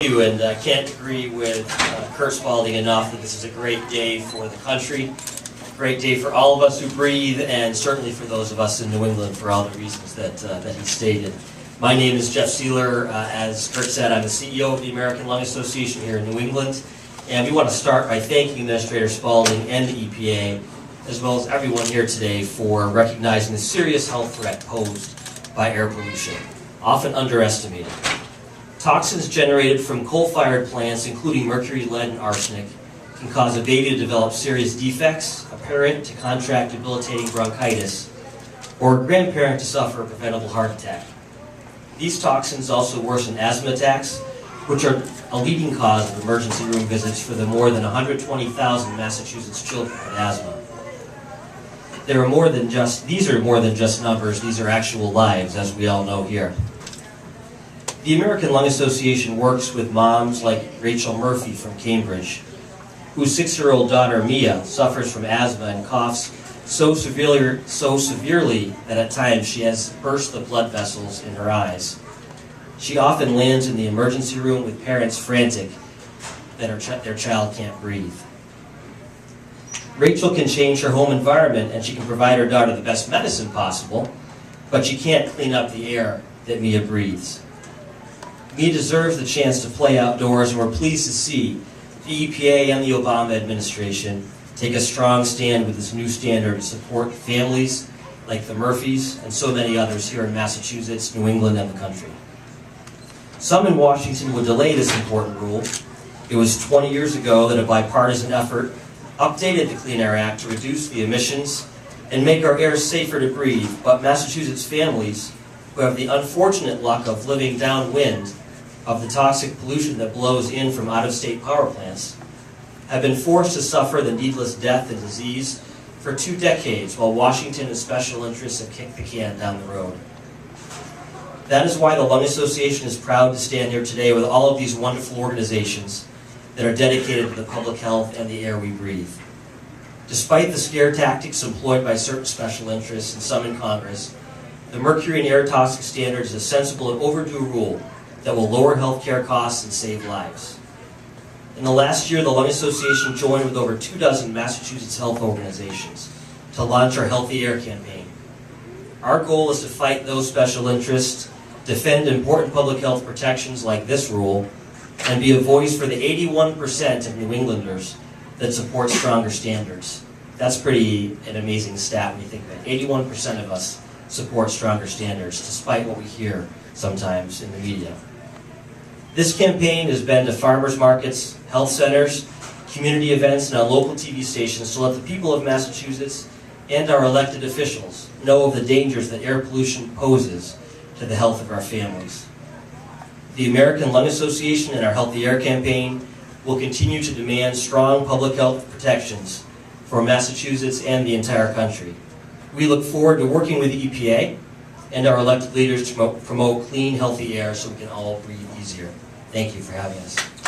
you, and I can't agree with Kurt Spalding enough that this is a great day for the country, a great day for all of us who breathe, and certainly for those of us in New England for all the reasons that he stated. My name is Jeff Seyler. As Kurt said, I'm the CEO of the American Lung Association here in New England, and we want to start by thanking Administrator Spalding and the EPA, as well as everyone here today, for recognizing the serious health threat posed by air pollution, often underestimated. Toxins generated from coal-fired plants, including mercury, lead, and arsenic, can cause a baby to develop serious defects, a parent to contract debilitating bronchitis, or a grandparent to suffer a preventable heart attack. These toxins also worsen asthma attacks, which are a leading cause of emergency room visits for the more than 120,000 Massachusetts children with asthma. These are more than just numbers, these are actual lives, as we all know here. The American Lung Association works with moms like Rachel Murphy from Cambridge, whose 6-year-old daughter Mia suffers from asthma and coughs so severely that at times she has burst the blood vessels in her eyes. She often lands in the emergency room with parents frantic that their child can't breathe. Rachel can change her home environment and she can provide her daughter the best medicine possible, but she can't clean up the air that Mia breathes. Mia deserves the chance to play outdoors, and we're pleased to see the EPA and the Obama administration take a strong stand with this new standard to support families like the Murphys and so many others here in Massachusetts, New England, and the country. Some in Washington would delay this important rule. It was 20 years ago that a bipartisan effort updated the Clean Air Act to reduce the emissions and make our air safer to breathe, but Massachusetts families who have the unfortunate luck of living downwind of the toxic pollution that blows in from out-of-state power plants have been forced to suffer the needless death and disease for 2 decades while Washington and special interests have kicked the can down the road. That is why the Lung Association is proud to stand here today with all of these wonderful organizations that are dedicated to the public health and the air we breathe. Despite the scare tactics employed by certain special interests and some in Congress, the mercury and air toxic standard is a sensible and overdue rule that will lower healthcare costs and save lives. In the last year, the Lung Association joined with over 24 Massachusetts health organizations to launch our Healthy Air campaign. Our goal is to fight those special interests, defend important public health protections like this rule, and be a voice for the 81% of New Englanders that support stronger standards. That's an amazing stat when you think about it. 81% of us support stronger standards, despite what we hear sometimes in the media. This campaign has been to farmers markets, health centers, community events, and on local TV stations to let the people of Massachusetts and our elected officials know of the dangers that air pollution poses to the health of our families. The American Lung Association and our Healthy Air campaign will continue to demand strong public health protections for Massachusetts and the entire country. We look forward to working with the EPA and our elected leaders to promote clean, healthy air so we can all breathe easier. Thank you for having us.